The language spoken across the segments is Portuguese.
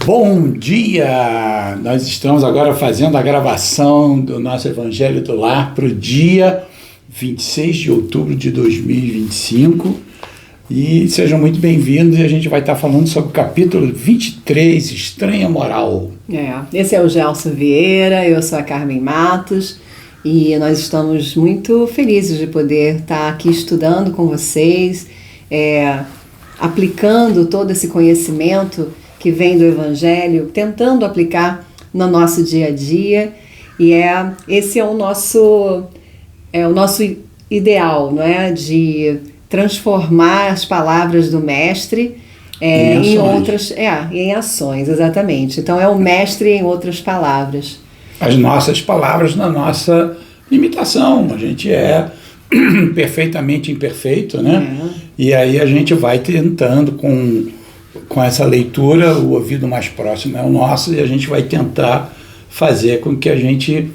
Bom dia! Nós estamos agora fazendo a gravação do nosso Evangelho do Lar para o dia 26 de outubro de 2025 e sejam muito bem-vindos e a gente vai estar falando sobre o capítulo 23, Estranha Moral. Esse é o Gelson Vieira, eu sou a Carmen Matos e nós estamos muito felizes de poder estar aqui estudando com vocês, aplicando todo esse conhecimento que vem do Evangelho, tentando aplicar no nosso dia a dia, e esse é o nosso ideal, não é? De transformar as palavras do Mestre em ações, exatamente. Então é o Mestre em outras palavras. As nossas palavras na nossa limitação, a gente é perfeitamente imperfeito, né? E aí a gente vai tentando com essa leitura, o ouvido mais próximo é o nosso, e a gente vai tentar fazer com que a gente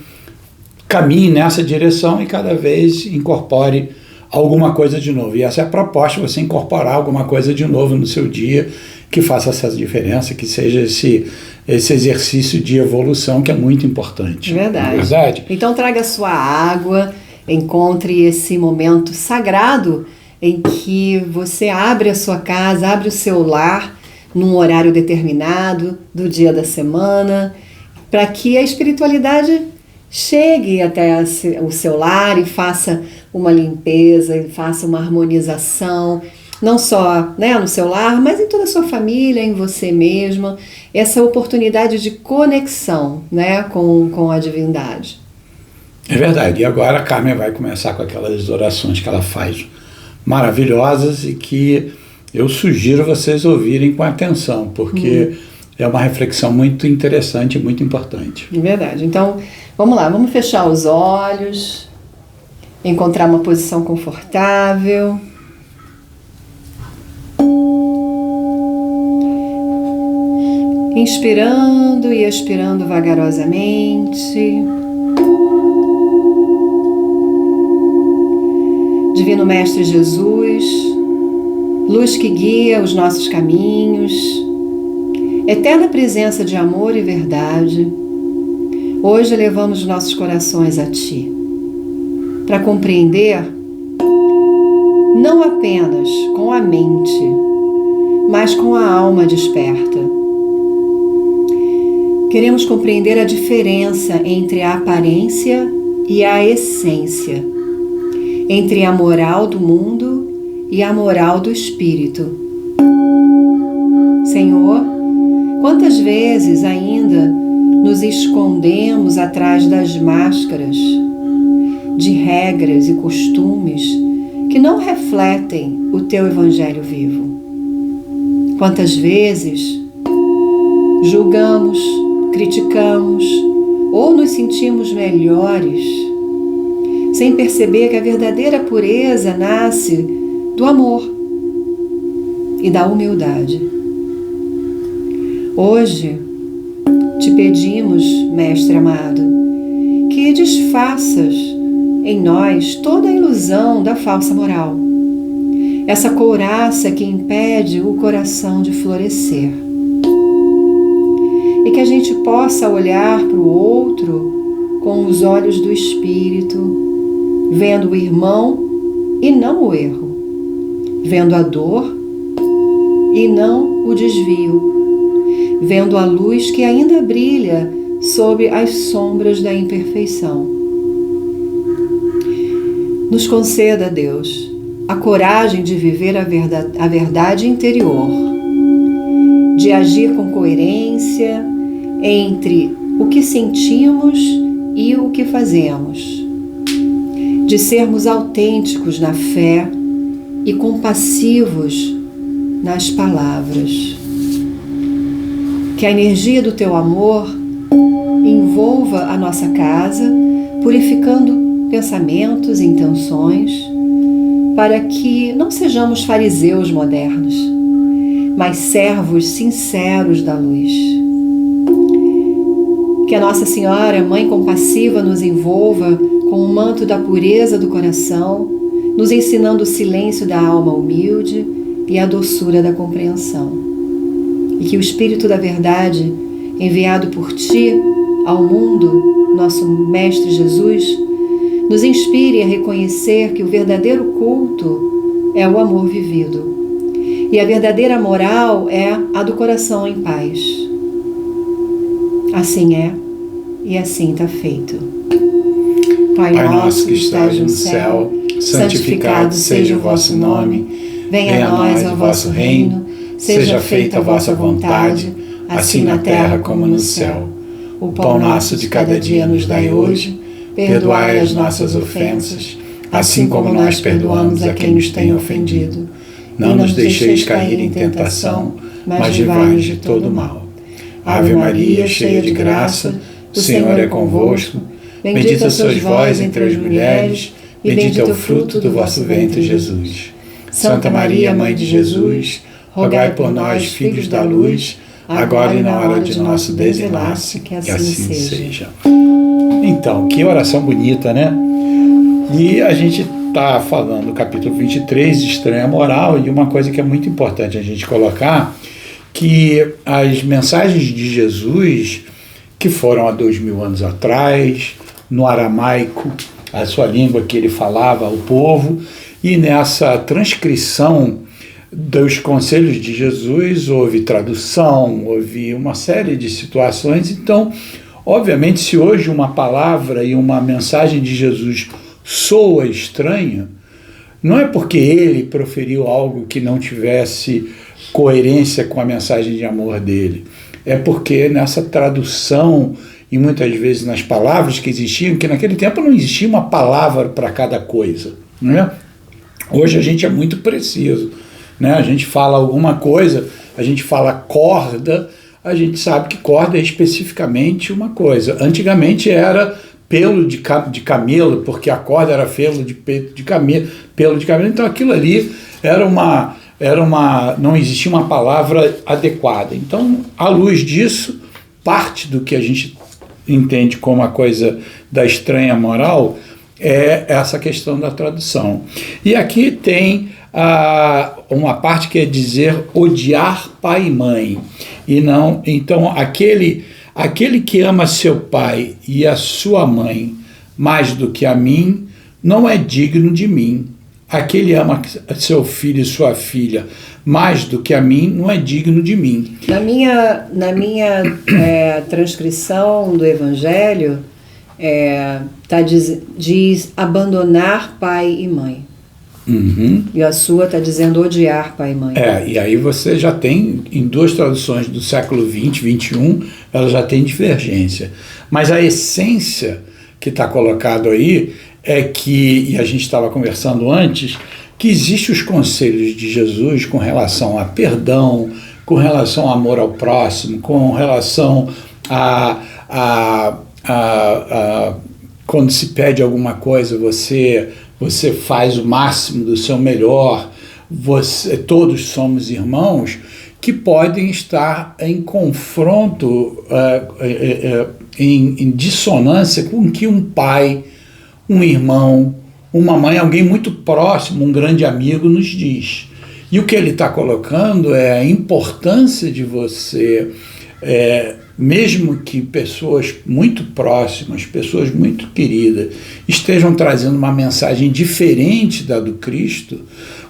caminhe nessa direção e cada vez incorpore alguma coisa de novo. E essa é a proposta, você incorporar alguma coisa de novo no seu dia, que faça essa diferença, que seja esse exercício de evolução que é muito importante. Verdade. Não é verdade? Então traga sua água, encontre esse momento sagrado em que você abre a sua casa, abre o seu lar num horário determinado do dia da semana, para que a espiritualidade chegue até o seu lar e faça uma limpeza, e faça uma harmonização, não só no seu lar, mas em toda a sua família, em você mesma, essa oportunidade de conexão com a divindade. É verdade, e agora a Carmen vai começar com aquelas orações que ela faz maravilhosas e que eu sugiro vocês ouvirem com atenção, porque é uma reflexão muito interessante e muito importante. É verdade. Então, vamos lá, vamos fechar os olhos, encontrar uma posição confortável. Inspirando e expirando vagarosamente. Divino Mestre Jesus, luz que guia os nossos caminhos, eterna presença de amor e verdade, hoje elevamos nossos corações a Ti, para compreender não apenas com a mente, mas com a alma desperta. Queremos compreender a diferença entre a aparência e a essência, entre a moral do mundo e a moral do espírito. Senhor, quantas vezes ainda nos escondemos atrás das máscaras de regras e costumes que não refletem o Teu Evangelho vivo? Quantas vezes julgamos, criticamos ou nos sentimos melhores sem perceber que a verdadeira pureza nasce do amor e da humildade. Hoje, te pedimos, Mestre amado, que desfaças em nós toda a ilusão da falsa moral, essa couraça que impede o coração de florescer, e que a gente possa olhar para o outro com os olhos do Espírito, vendo o irmão e não o erro, vendo a dor e não o desvio, vendo a luz que ainda brilha sob as sombras da imperfeição. Nos conceda, Deus, a coragem de viver a verdade interior, de agir com coerência entre o que sentimos e o que fazemos, de sermos autênticos na fé e compassivos nas palavras. Que a energia do Teu amor envolva a nossa casa, purificando pensamentos e intenções, para que não sejamos fariseus modernos, mas servos sinceros da luz. Que a Nossa Senhora, Mãe compassiva, nos envolva com o manto da pureza do coração, nos ensinando o silêncio da alma humilde e a doçura da compreensão. e que o Espírito da Verdade, enviado por Ti ao mundo, nosso Mestre Jesus, nos inspire a reconhecer que o verdadeiro culto é o amor vivido. E a verdadeira moral é a do coração em paz. Assim é, e assim está feito. Pai nosso que estás no céu, santificado seja o vosso nome. Venha a nós o vosso reino. Seja feita a vossa vontade, assim na terra como no céu. O pão nosso de cada dia nos dai hoje. Perdoai as nossas ofensas, assim como nós perdoamos a quem nos tem ofendido. Não nos deixeis cair em tentação, mas livrai-nos de todo mal. Ave Maria, cheia de graça, o Senhor é convosco. Bendita sois vós entre as mulheres, e bendito é o fruto do vosso ventre, Jesus. Santa Maria, Mãe de Jesus, rogai por nós, filhos da luz, agora e na hora de nosso desenlace, que assim seja. Então, que oração bonita, né? E a gente está falando no capítulo 23 de Estranha Moral, e uma coisa que é muito importante a gente colocar, que as mensagens de Jesus, que foram há 2000 anos atrás, no aramaico, a sua língua que ele falava ao povo, e nessa transcrição dos conselhos de Jesus houve tradução, houve uma série de situações. Então, obviamente, se hoje uma palavra e uma mensagem de Jesus soa estranha, não é porque ele proferiu algo que não tivesse coerência com a mensagem de amor dele, é porque nessa tradução e muitas vezes nas palavras que existiam, que naquele tempo não existia uma palavra para cada coisa, né? Hoje a gente é muito preciso, né? A gente fala alguma coisa, a gente fala corda, a gente sabe que corda é especificamente uma coisa. Antigamente era pelo de camelo, porque a corda era pelo de camelo, então aquilo ali não existia uma palavra adequada. Então, à luz disso, parte do que a gente entende como a coisa da estranha moral é essa questão da tradução. E aqui tem uma parte que é dizer odiar pai e mãe. E não, então, aquele que ama seu pai e a sua mãe mais do que a mim, não é digno de mim. Aquele ama seu filho e sua filha mais do que a mim, não é digno de mim. Na minha transcrição do Evangelho, diz abandonar pai e mãe. Uhum. E a sua está dizendo odiar pai e mãe. E aí você já tem, em duas traduções do século XX, XXI, ela já tem divergência. Mas a essência que está colocado aí é que, e a gente estava conversando antes, que existem os conselhos de Jesus com relação a perdão, com relação ao amor ao próximo, com relação a quando se pede alguma coisa, você faz o máximo do seu melhor, todos somos irmãos, que podem estar em confronto, em dissonância com o que um pai, um irmão, uma mãe, alguém muito próximo, um grande amigo nos diz. E o que ele está colocando é a importância de você, mesmo que pessoas muito próximas, pessoas muito queridas, estejam trazendo uma mensagem diferente da do Cristo,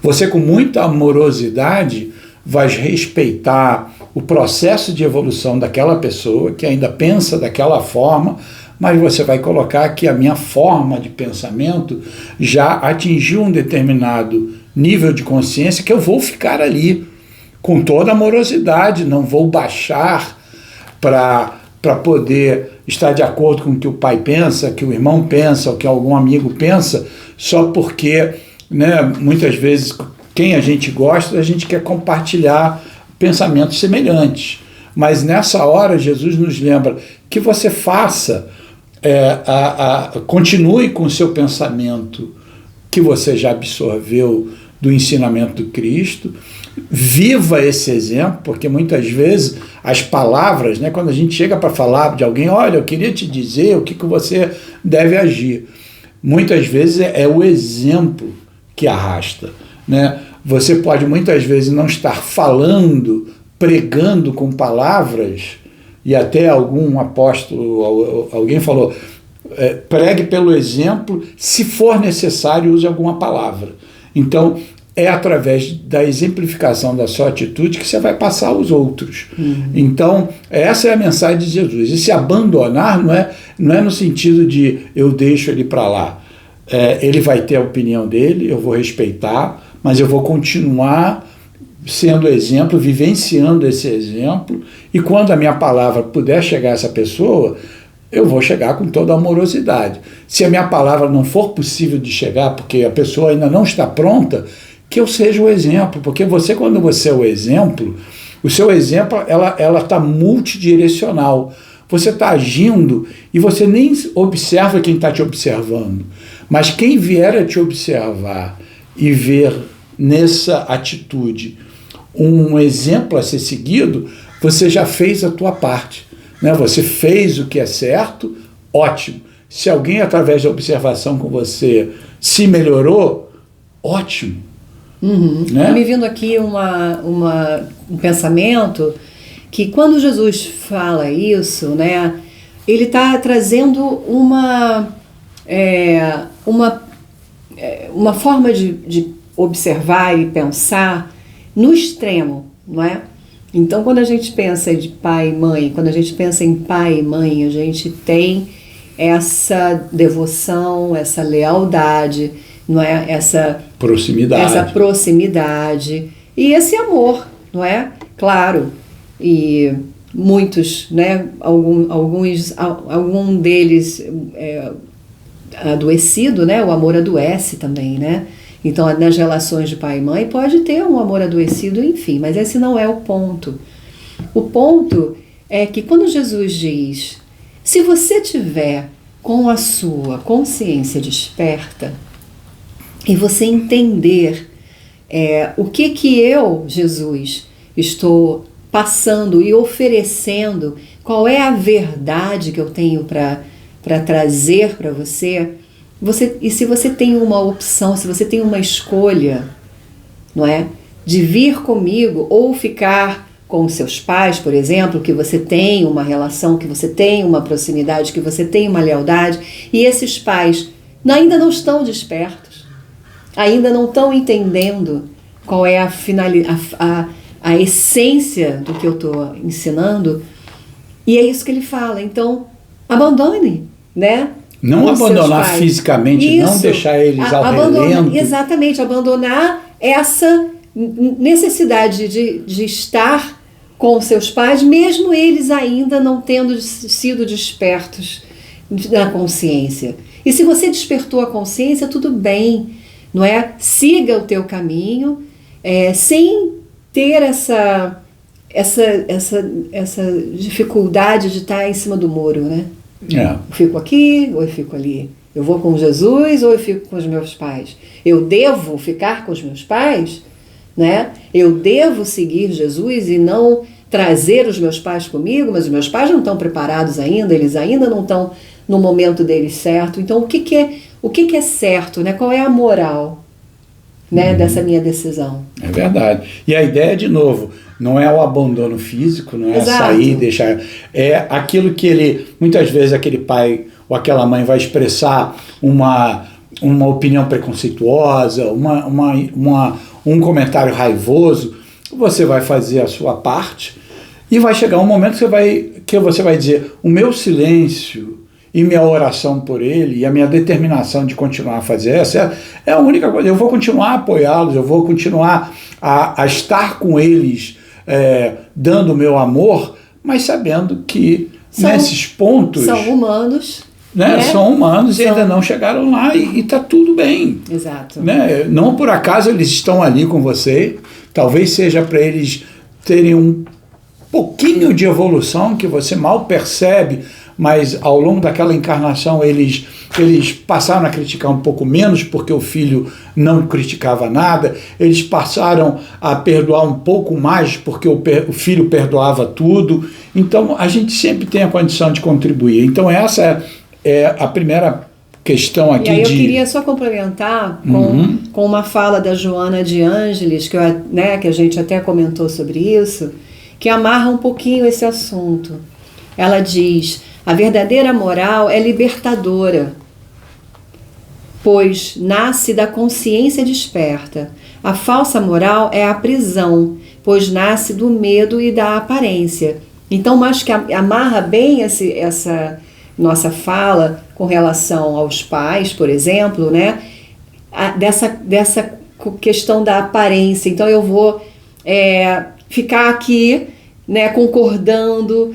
você com muita amorosidade vai respeitar o processo de evolução daquela pessoa que ainda pensa daquela forma, mas você vai colocar que a minha forma de pensamento já atingiu um determinado nível de consciência que eu vou ficar ali com toda amorosidade, não vou baixar para poder estar de acordo com o que o pai pensa, que o irmão pensa, ou que algum amigo pensa, só porque, né, muitas vezes quem a gente gosta, a gente quer compartilhar pensamentos semelhantes. Mas nessa hora Jesus nos lembra que você faça, continue com o seu pensamento que você já absorveu do ensinamento do Cristo, viva esse exemplo, porque muitas vezes as palavras, né, quando a gente chega para falar de alguém, olha, eu queria te dizer o que você deve agir, muitas vezes é o exemplo que arrasta, né? Você pode muitas vezes não estar falando pregando com palavras, e até algum apóstolo, alguém falou, pregue pelo exemplo, se for necessário, use alguma palavra. Então, é através da exemplificação da sua atitude que você vai passar aos outros. Então, essa é a mensagem de Jesus. E se abandonar não é no sentido de eu deixo ele para lá. Ele vai ter a opinião dele, eu vou respeitar, mas eu vou continuar sendo exemplo, vivenciando esse exemplo, e quando a minha palavra puder chegar a essa pessoa, eu vou chegar com toda a amorosidade. Se a minha palavra não for possível de chegar, porque a pessoa ainda não está pronta, que eu seja o exemplo, porque quando você é o exemplo, o seu exemplo ela está multidirecional. Você está agindo e você nem observa quem está te observando, mas quem vier a te observar e ver nessa atitude um exemplo a ser seguido, você já fez a tua parte, né? Você fez o que é certo, ótimo. Se alguém, através da observação com você, se melhorou, ótimo. Né? Me vindo aqui um pensamento que quando Jesus fala isso, né, ele está trazendo uma forma de observar e pensar no extremo, não é? Então, quando a gente pensa de pai e mãe, quando a gente pensa em pai e mãe, a gente tem essa devoção, essa lealdade, não é? Essa proximidade e esse amor, não é? Claro, e muitos, né? Algum deles adoecido, né? O amor adoece também, né? Então, nas relações de pai e mãe pode ter um amor adoecido, enfim, mas esse não é o ponto. O ponto é que quando Jesus diz, se você tiver com a sua consciência desperta e você entender o que eu, Jesus, estou passando e oferecendo, qual é a verdade que eu tenho para trazer para você, e se você tem uma opção, se você tem uma escolha, não é? De vir comigo ou ficar com os seus pais, por exemplo, que você tem uma relação, que você tem uma proximidade, que você tem uma lealdade, e esses pais ainda não estão despertos, ainda não estão entendendo qual é a essência do que eu estou ensinando, e é isso que ele fala. Então, abandone, né? Não abandonar fisicamente, isso, não deixar eles ao relento. Exatamente, abandonar essa necessidade de estar com seus pais, mesmo eles ainda não tendo sido despertos na consciência. E se você despertou a consciência, tudo bem, não é? Siga o teu caminho, sem ter essa dificuldade de estar em cima do muro, né? Eu fico aqui ou eu fico ali? Eu vou com Jesus ou eu fico com os meus pais? Eu devo ficar com os meus pais? Né? Eu devo seguir Jesus e não trazer os meus pais comigo, mas os meus pais não estão preparados ainda, eles ainda não estão no momento deles certo. Então, o que é certo? Né? Qual é a moral, né, dessa minha decisão? É verdade. E a ideia, de novo, não é o abandono físico, não é Exato. Sair, deixar... É aquilo que muitas vezes aquele pai ou aquela mãe vai expressar uma opinião preconceituosa, um comentário raivoso. Você vai fazer a sua parte e vai chegar um momento que você vai dizer, o meu silêncio e minha oração por ele e a minha determinação de continuar a fazer essa é a única coisa. Eu vou continuar a apoiá-los, eu vou continuar a estar com eles, dando o meu amor, mas sabendo que nesses pontos... São humanos. Né? São humanos e ainda não chegaram lá e está tudo bem. Exato. Né? Não por acaso eles estão ali com você, talvez seja para eles terem um pouquinho de evolução que você mal percebe, mas ao longo daquela encarnação eles passaram a criticar um pouco menos porque o filho não criticava nada, eles passaram a perdoar um pouco mais porque o filho perdoava tudo. Então a gente sempre tem a condição de contribuir. Então essa é a primeira questão aqui. E aí eu queria só complementar com uma fala da Joana de Ângeles, que a gente até comentou sobre isso, que amarra um pouquinho esse assunto. Ela diz: a verdadeira moral é libertadora, pois nasce da consciência desperta. A falsa moral é a prisão, pois nasce do medo e da aparência. Então, acho que amarra bem essa nossa fala com relação aos pais, por exemplo, né? Dessa questão da aparência. Então, eu vou ficar aqui, né, concordando,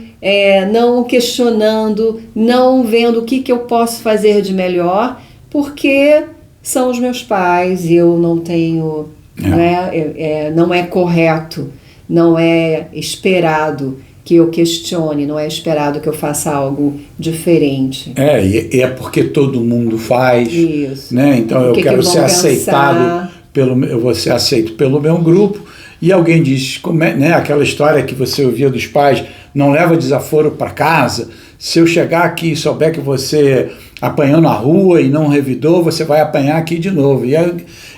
não questionando, não vendo o que eu posso fazer de melhor, porque são os meus pais e eu não tenho, né, não é correto, não é esperado que eu questione, não é esperado que eu faça algo diferente. E é porque todo mundo faz. Isso. Né? Então eu quero ser aceitado, eu vou ser aceito pelo meu grupo. E alguém diz, né, aquela história que você ouvia dos pais, não leva desaforo para casa. Se eu chegar aqui e souber que você apanhou na rua e não revidou, você vai apanhar aqui de novo.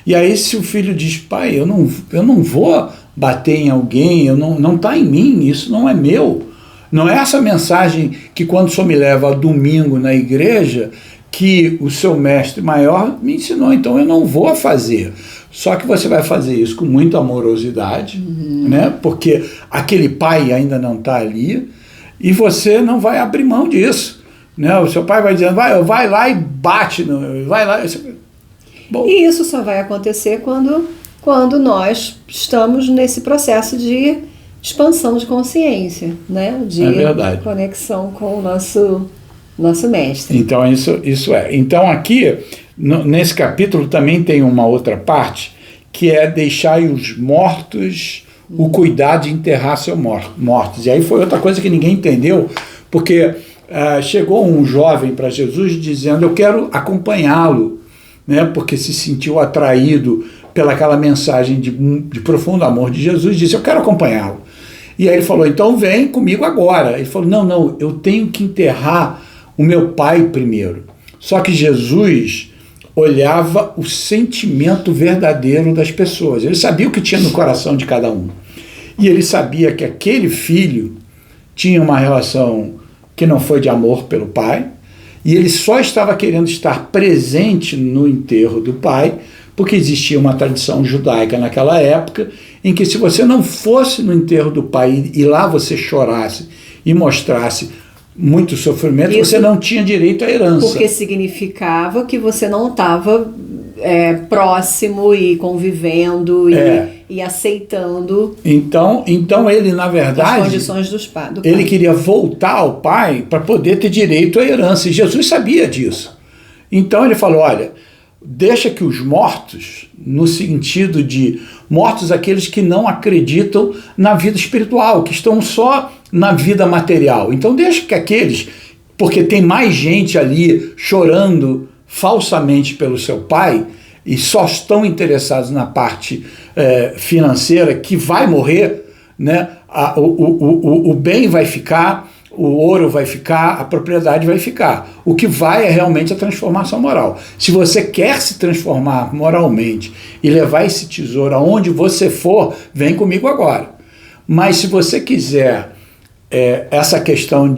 E aí se o filho diz, pai, eu não vou bater em alguém, não está em mim, isso não é meu. Não é essa mensagem que quando o senhor me leva domingo na igreja, que o seu mestre maior me ensinou, então eu não vou fazer. Só que você vai fazer isso com muita amorosidade, né? Porque aquele pai ainda não está ali, e você não vai abrir mão disso. Né? O seu pai vai dizendo, vai lá e bate, vai lá. Bom. E isso só vai acontecer quando nós estamos nesse processo de expansão de consciência, né? De conexão com o nosso mestre. Então, isso é. Então, aqui, nesse capítulo, também tem uma outra parte, que é deixar os mortos o cuidado de enterrar seus mortos. E aí foi outra coisa que ninguém entendeu, porque chegou um jovem para Jesus dizendo, eu quero acompanhá-lo, né? Porque se sentiu atraído pelaquela mensagem de profundo amor de Jesus, disse, eu quero acompanhá-lo. E aí ele falou, então vem comigo agora. Ele falou, não, eu tenho que enterrar o meu pai primeiro. Só que Jesus olhava o sentimento verdadeiro das pessoas. Ele sabia o que tinha no coração de cada um. E ele sabia que aquele filho tinha uma relação que não foi de amor pelo pai, e ele só estava querendo estar presente no enterro do pai, porque existia uma tradição judaica naquela época, em que se você não fosse no enterro do pai e lá você chorasse e mostrasse muito sofrimento, isso, você não tinha direito à herança. Porque significava que você não estava próximo e convivendo e aceitando. Então ele, na verdade, as condições do pai. Ele queria voltar ao pai para poder ter direito à herança. E Jesus sabia disso. Então ele falou, olha, deixa que os mortos, no sentido de mortos aqueles que não acreditam na vida espiritual, que estão só na vida material. Então deixa que aqueles, porque tem mais gente ali chorando falsamente pelo seu pai e só estão interessados na parte financeira, que vai morrer, né? O bem vai ficar, o ouro vai ficar, a propriedade vai ficar. O que vai é realmente a transformação moral. Se você quer se transformar moralmente e levar esse tesouro aonde você for, vem comigo agora. Mas se você quiser essa questão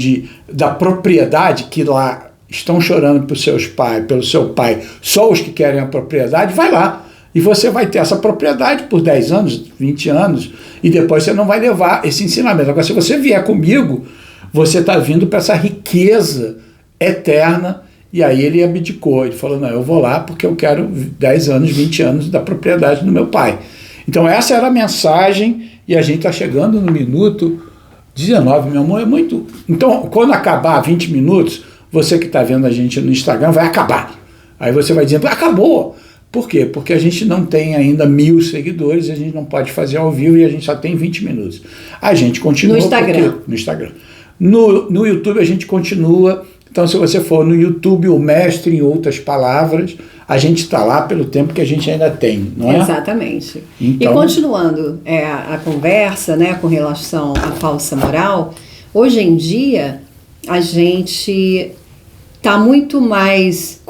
da propriedade, que lá estão chorando pelo seu pai, só os que querem a propriedade, vai lá. E você vai ter essa propriedade por 10 anos, 20 anos, e depois você não vai levar esse ensinamento. Agora, se você vier comigo, você está vindo para essa riqueza eterna. E aí ele abdicou, ele falou, não, eu vou lá porque eu quero 10 anos, 20 anos da propriedade do meu pai. Então essa era a mensagem, e a gente está chegando no minuto 19, meu amor, é muito... Então, quando acabar 20 minutos, você que está vendo a gente no Instagram vai acabar. Aí você vai dizer, acabou. Por quê? Porque a gente não tem ainda 1000 seguidores, a gente não pode fazer ao vivo e a gente só tem 20 minutos. A gente continua... No Instagram. No Instagram. No YouTube a gente continua. Então, se você for no YouTube, o Mestre em Outras Palavras, a gente está lá pelo tempo que a gente ainda tem, não é? Exatamente. Então, e continuando a conversa, né, com relação à falsa moral, hoje em dia a gente está muito mais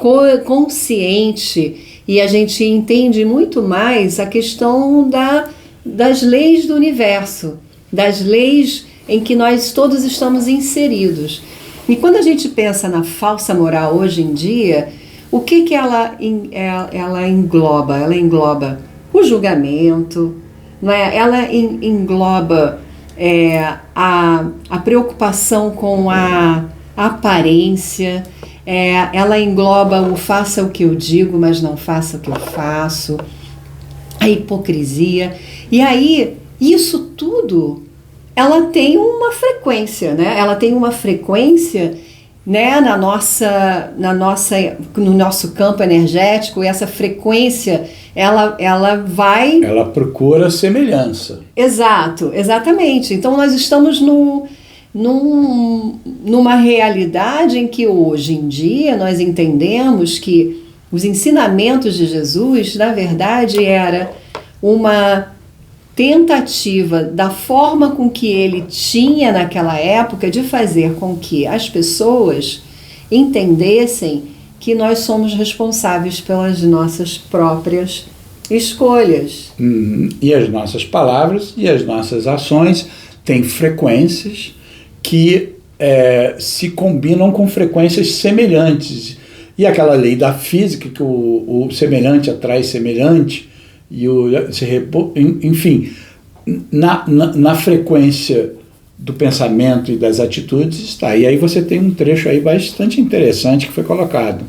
consciente e a gente entende muito mais a questão das leis do universo. das leis em que nós todos estamos inseridos. E quando a gente pensa na falsa moral hoje em dia, o que ela engloba? Ela engloba o julgamento, não é? Ela engloba a preocupação com a aparência, ela engloba o faça o que eu digo, mas não faça o que eu faço, a hipocrisia. E aí, isso tudo, ela tem uma frequência, né? Ela tem uma frequência, né, no nosso campo energético, e essa frequência, ela vai... Ela procura semelhança. Exato, exatamente. Então nós estamos numa realidade em que hoje em dia nós entendemos que os ensinamentos de Jesus, na verdade, era uma tentativa da forma com que ele tinha naquela época de fazer com que as pessoas entendessem que nós somos responsáveis pelas nossas próprias escolhas. E as nossas palavras e as nossas ações têm frequências que se combinam com frequências semelhantes. E aquela lei da física, que o semelhante atrai semelhante, enfim, na frequência do pensamento e das atitudes está. E aí você tem um trecho aí bastante interessante que foi colocado.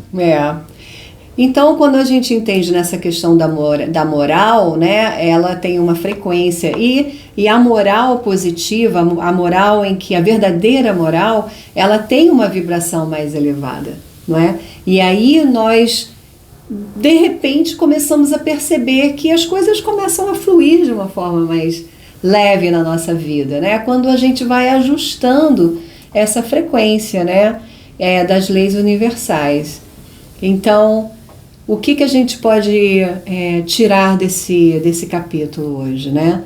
Então, quando a gente entende nessa questão da moral, né, ela tem uma frequência. E a moral positiva, a moral em que a verdadeira moral, ela tem uma vibração mais elevada, não é? E aí nós, de repente, começamos a perceber que as coisas começam a fluir de uma forma mais leve na nossa vida, né? Quando a gente vai ajustando essa frequência, né, das leis universais. Então, o que a gente pode tirar desse capítulo hoje, né?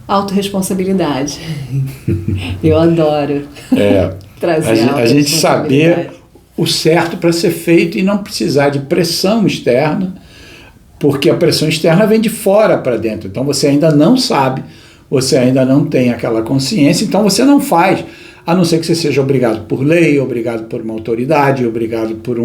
Autorresponsabilidade. Eu adoro trazer a gente saber o certo para ser feito e não precisar de pressão externa, porque a pressão externa vem de fora para dentro. Então você ainda não sabe, você ainda não tem aquela consciência, então você não faz, a não ser que você seja obrigado por lei, obrigado por uma autoridade, obrigado por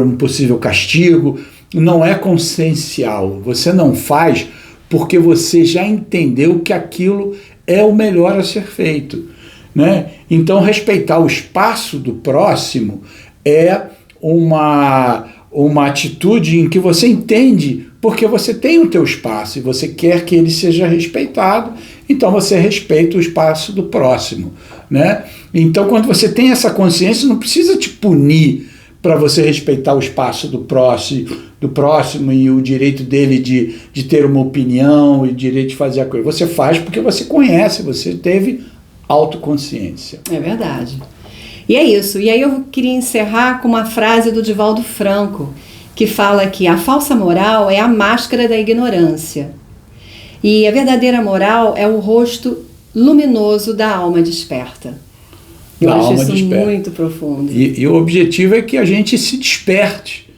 um possível castigo. Não é consciencial, você não faz porque você já entendeu que aquilo é o melhor a ser feito, né? Então respeitar o espaço do próximo é uma atitude em que você entende porque você tem o teu espaço e você quer que ele seja respeitado, então você respeita o espaço do próximo, né? Então quando você tem essa consciência, não precisa te punir para você respeitar o espaço do próximo e o direito dele de ter uma opinião e o direito de fazer a coisa. Você faz porque você conhece, você teve autoconsciência. É verdade. E é isso. E aí eu queria encerrar com uma frase do Divaldo Franco, que fala que a falsa moral é a máscara da ignorância. E a verdadeira moral é o rosto luminoso da alma desperta. Eu acho isso muito profundo. E o objetivo é que a gente se desperte,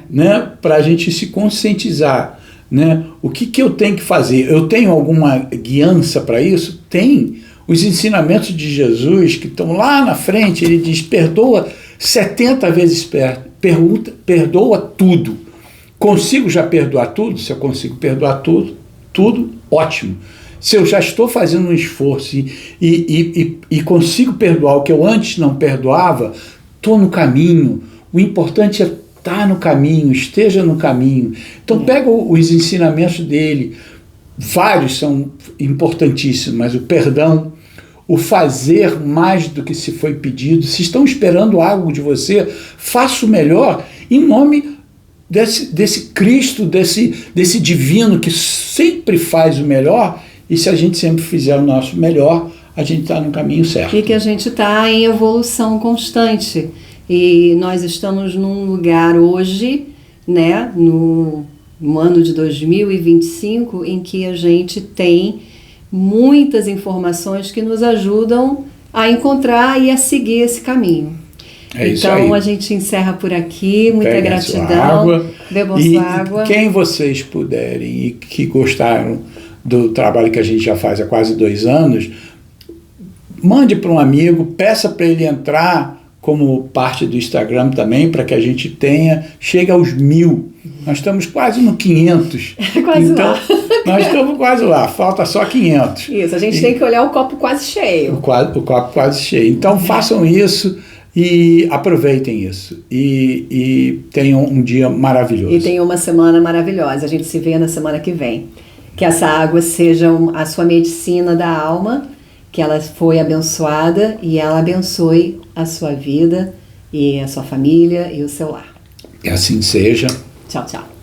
né? Para a gente se conscientizar, né? O que eu tenho que fazer? Eu tenho alguma guiança para isso? Tem. Os ensinamentos de Jesus que estão lá na frente, ele diz, perdoa 70 vezes, perdoa tudo. Consigo já perdoar tudo? Se eu consigo perdoar tudo, ótimo. Se eu já estou fazendo um esforço e consigo perdoar o que eu antes não perdoava, estou no caminho. O importante é estar no caminho, esteja no caminho. Então pega os ensinamentos dele, vários são importantíssimos, mas o perdão, o fazer mais do que se foi pedido, se estão esperando algo de você, faça o melhor em nome desse Cristo, desse divino que sempre faz o melhor. E se a gente sempre fizer o nosso melhor, a gente está no caminho certo. E que a gente está em evolução constante. E nós estamos num lugar hoje, né, no ano de 2025, em que a gente tem muitas informações que nos ajudam a encontrar e a seguir esse caminho. Então a gente encerra por aqui. Muita gratidão. Bebam sua água. Quem vocês puderem e que gostaram do trabalho que a gente já faz há quase 2 anos, mande para um amigo, peça para ele entrar como parte do Instagram também, para que a gente chegue aos 1000. Nós estamos quase no 500. Quase então, lá. Nós estamos quase lá, falta só 500. Isso, a gente tem que olhar o copo quase cheio. O copo quase cheio. Então façam isso e aproveitem isso. E tenham um dia maravilhoso. E tenham uma semana maravilhosa. A gente se vê na semana que vem. Que essa água seja a sua medicina da alma, que ela foi abençoada e ela abençoe a sua vida e a sua família e o seu lar. Que assim seja. Tchau, tchau.